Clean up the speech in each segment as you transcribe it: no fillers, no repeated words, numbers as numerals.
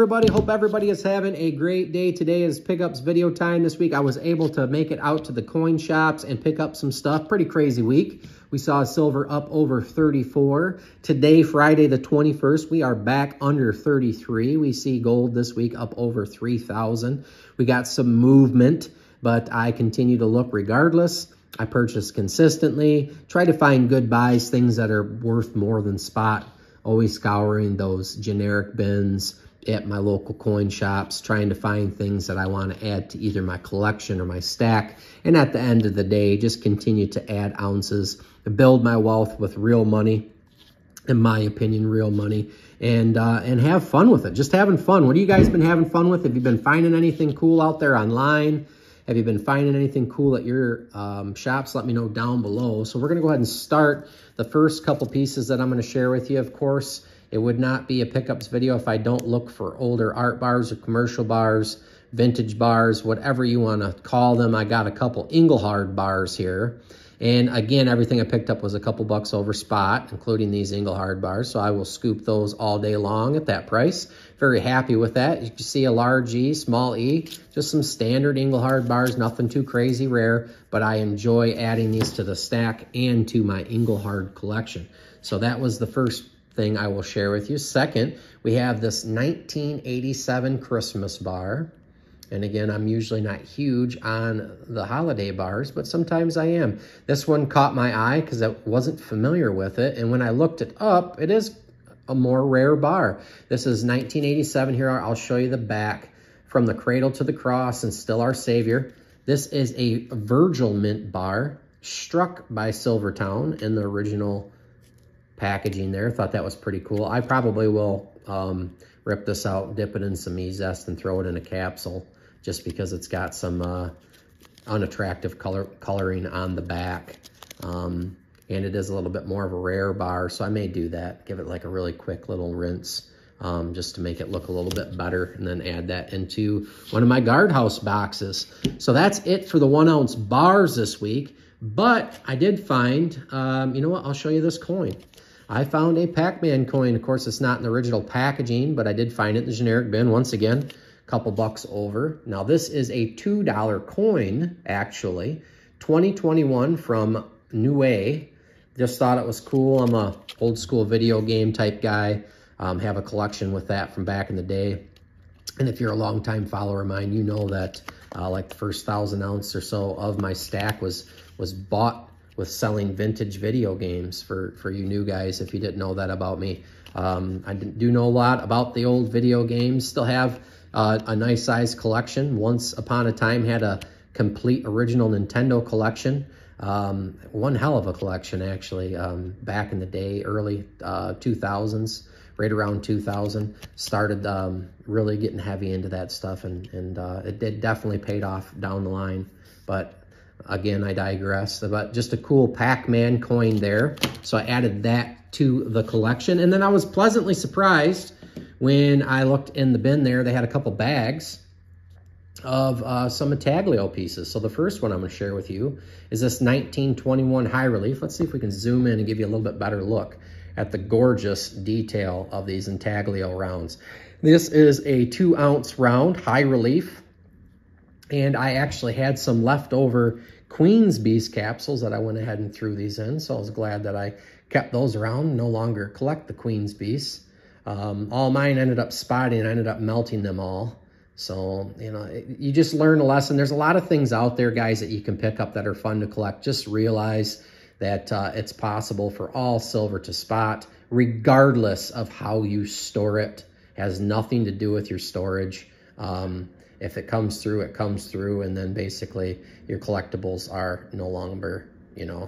everybody? Hope everybody is having a great day. Today is pickups video time. This week I was able to make it out to the coin shops and pick up some stuff. Pretty crazy week. We saw silver up over 34. Today, Friday the 21st, we are back under 33. We see gold this week up over 3,000. We got some movement, but I continue to look regardless. I purchase consistently. Try to find good buys, things that are worth more than spot. Always scouring those generic bins at my local coin shops, trying to find things that I want to add to either my collection or my stack. And at the end of the day, just continue to add ounces, build my wealth with real money, in my opinion, real money, and have fun with it. Just having fun. What have you guys been having fun with? Have you been finding anything cool out there online? Have you been finding anything cool at your shops? Let me know down below. So we're going to go ahead and start the first couple pieces that I'm going to share with you. Of course, it would not be a pickups video if I don't look for older art bars or commercial bars, vintage bars, whatever you want to call them. I got a couple Engelhard bars here. And again, everything I picked up was a couple bucks over spot, including these Engelhard bars. So I will scoop those all day long at that price. Very happy with that. You can see a large E, small E, just some standard Engelhard bars, nothing too crazy rare, but I enjoy adding these to the stack and to my Engelhard collection. So that was the first thing I will share with you. Second, we have this 1987 Christmas bar. And again, I'm usually not huge on the holiday bars, but sometimes I am. This one caught my eye because I wasn't familiar with it. And when I looked it up, it is a more rare bar. This is 1987 here. I'll show you the back. From the cradle to the cross and still our Savior. This is a Virgil mint bar struck by Silvertown in the original packaging there. Thought that was pretty cool. I probably will rip this out, dip it in some E-Zest and throw it in a capsule, just because it's got some unattractive coloring on the back. And it is a little bit more of a rare bar, so I may do that. Give it like a really quick little rinse just to make it look a little bit better, and then add that into one of my guardhouse boxes. So that's it for the 1 ounce bars this week. But I did find, you know what, I'll show you this coin. I found a Pac-Man coin. Of course, it's not in the original packaging, but I did find it in the generic bin. Once again, couple bucks over. Now, this is a $2 coin, actually. 2021 from Niue. Just thought it was cool. I'm a old school video game type guy. Have a collection with that from back in the day. And if you're a longtime follower of mine, you know that like the first 1,000 ounce or so of my stack was bought with selling vintage video games for you new guys, if you didn't know that about me. I do know a lot about the old video games. Still have a nice size collection. Once upon a time had a complete original Nintendo collection. One hell of a collection, actually. Back in the day, early 2000s, right around 2000, started really getting heavy into that stuff, and it did definitely paid off down the line. But again, I digress. But just a cool Pac-Man coin there. So I added that to the collection. And then I was pleasantly surprised when I looked in the bin there. They had a couple bags of some intaglio pieces. So the first one I'm going to share with you is this 1921 high relief. Let's see if we can zoom in and give you a little bit better look at the gorgeous detail of these intaglio rounds. This is a 2 ounce round, high relief. And I actually had some leftover Queen's Beast capsules that I went ahead and threw these in. So I was glad that I kept those around, no longer collect the Queen's Beast. All mine ended up spotting. I ended up melting them all. So, you know, you just learn a lesson. There's a lot of things out there, guys, that you can pick up that are fun to collect. Just realize that it's possible for all silver to spot, regardless of how you store it. It has nothing to do with your storage. If it comes through, it comes through, and then basically your collectibles are no longer, you know,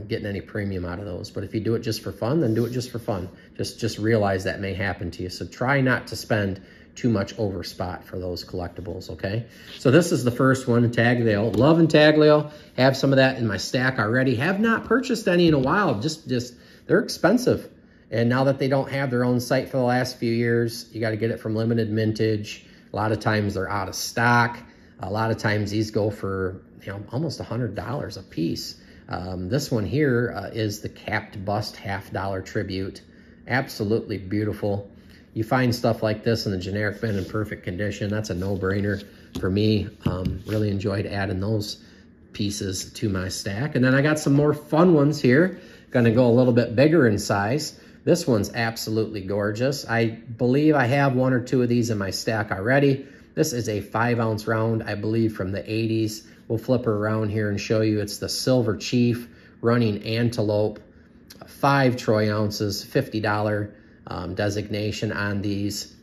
getting any premium out of those. But if you do it just for fun, then do it just for fun. Just realize that may happen to you. So try not to spend too much over spot for those collectibles, okay? So this is the first one, intaglio. Love intaglio. Have some of that in my stack already. Have not purchased any in a while. Just they're expensive. And now that they don't have their own site for the last few years, you got to get it from limited mintage. A lot of times they're out of stock. A lot of times these go for, you know, almost $100 a piece. This one here is the capped bust $50 tribute. Absolutely beautiful. you find stuff like this in the generic bin in perfect condition, that's a no-brainer for me. Really enjoyed adding those pieces to my stack. And then I got some more fun ones here. Gonna go a little bit bigger in size. This one's absolutely gorgeous. I believe I have one or two of these in my stack already. This is a 5-ounce round, I believe from the 80s. We'll flip her around here and show you. It's the Silver Chief Running Antelope, 5 troy ounces, $50 designation on these.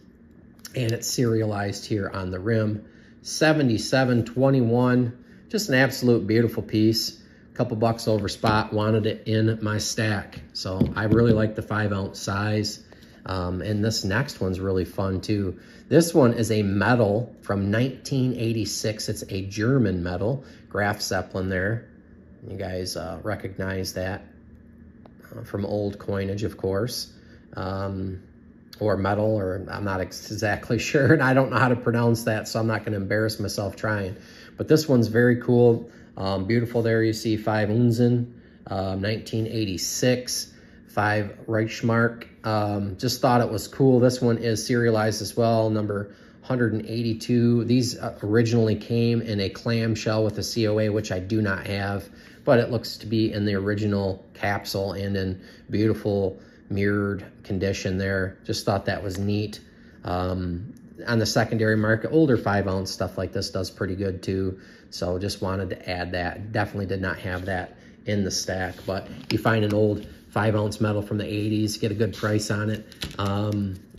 And it's serialized here on the rim. 77.21, just an absolute beautiful piece. A couple bucks over spot, wanted it in my stack. So I really like the 5-ounce size. And this next one's really fun too. This one is a medal from 1986. It's a German medal, Graf Zeppelin there. You guys recognize that from old coinage, of course. Or metal, or I'm not exactly sure, and I don't know how to pronounce that, so I'm not going to embarrass myself trying. But this one's very cool. Beautiful there. You see 5 Unzen, 1986, 5 Reichsmark. Just thought it was cool. This one is serialized as well, number 182. These originally came in a clamshell with a COA, which I do not have, but it looks to be in the original capsule and in beautiful mirrored condition there. Just thought that was neat. On the secondary market, older 5-ounce stuff like this does pretty good too. So just wanted to add that. Definitely did not have that in the stack, but you find an old 5-ounce metal from the 80s, get a good price on it.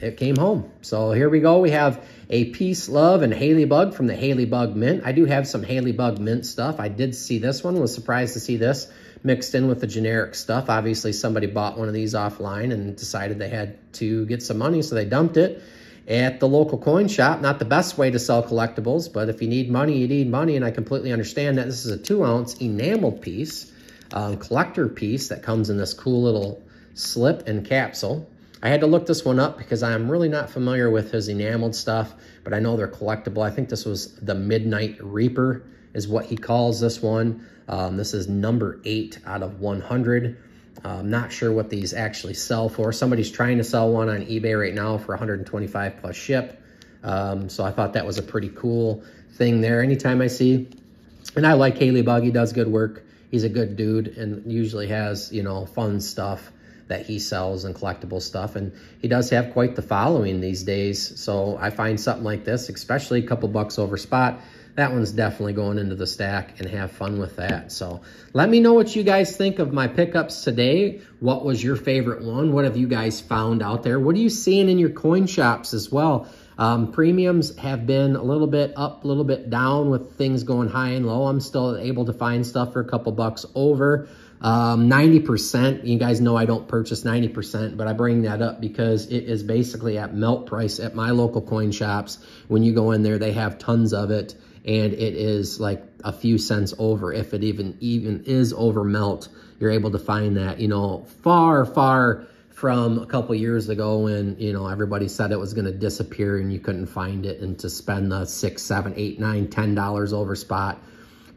It came home. So here we go. We have a Peace, Love, and Haley Bug from the Haley Bug Mint. I do have some Haley Bug Mint stuff. I did see this one, was surprised to see this mixed in with the generic stuff. Obviously, somebody bought one of these offline and decided they had to get some money, so they dumped it at the local coin shop. Not the best way to sell collectibles, but if you need money, you need money, and I completely understand that. This is a 2-ounce enameled piece, collector piece that comes in this cool little slip and capsule. I had to look this one up because I'm really not familiar with his enameled stuff, but I know they're collectible. I think this was the Midnight Reaper is what he calls this one. This is number 8 out of 100. I'm not sure what these actually sell for. Somebody's trying to sell one on eBay right now for 125 plus ship. So I thought that was a pretty cool thing there. Anytime I see, and I like Haley Bug, he does good work. He's a good dude and usually has, you know, fun stuff that he sells and collectible stuff. And he does have quite the following these days. So I find something like this, especially a couple bucks over spot, that one's definitely going into the stack, and have fun with that. So let me know what you guys think of my pickups today. What was your favorite one? What have you guys found out there? What are you seeing in your coin shops as well? Premiums have been a little bit up, a little bit down with things going high and low. I'm still able to find stuff for a couple bucks over. 90%, you guys know I don't purchase 90%, but I bring that up because it is basically at melt price at my local coin shops. When you go in there, they have tons of it, and it is like a few cents over. If it even is over melt, you're able to find that, you know, far from a couple years ago when, you know, everybody said it was going to disappear and you couldn't find it, and to spend the $6, $7, $8, $9, $10 over spot.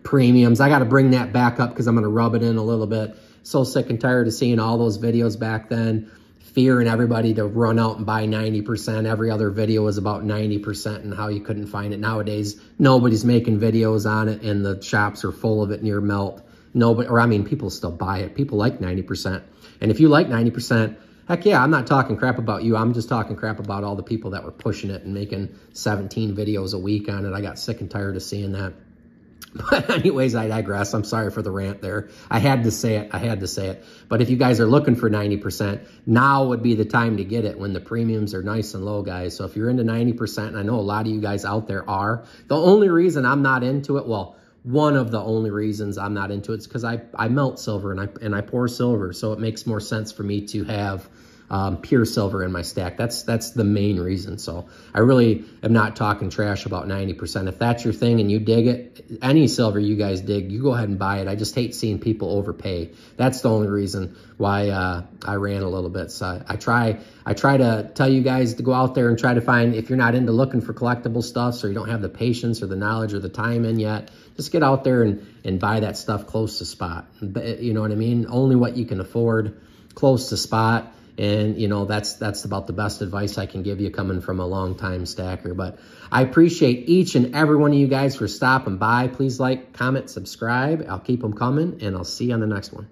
Premiums, I got to bring that back up because I'm going to rub it in a little bit. So sick and tired of seeing all those videos back then, fearing everybody to run out and buy 90%. Every other video was about 90% and how you couldn't find it. Nowadays, nobody's making videos on it, and the shops are full of it near melt. Nobody, or I mean, people still buy it. People like 90%. And if you like 90%, heck yeah, I'm not talking crap about you. I'm just talking crap about all the people that were pushing it and making 17 videos a week on it. I got sick and tired of seeing that. But anyways, I digress. I'm sorry for the rant there. I had to say it. I had to say it. But if you guys are looking for 90%, now would be the time to get it when the premiums are nice and low, guys. So if you're into 90%, and I know a lot of you guys out there are, the only reason I'm not into it, well, one of the only reasons I'm not into it is because I melt silver and I pour silver. So it makes more sense for me to have pure silver in my stack. That's the main reason. So I really am not talking trash about 90%. If that's your thing and you dig it, any silver you guys dig, you go ahead and buy it. I just hate seeing people overpay. That's the only reason why I ran a little bit. So I try to tell you guys to go out there and try to find, if you're not into looking for collectible stuff, so you don't have the patience or the knowledge or the time in yet, just get out there and buy that stuff close to spot. You know what I mean? Only what you can afford, close to spot. And, you know, that's about the best advice I can give you coming from a long-time stacker. But I appreciate each and every one of you guys for stopping by. Please like, comment, subscribe. I'll keep them coming, and I'll see you on the next one.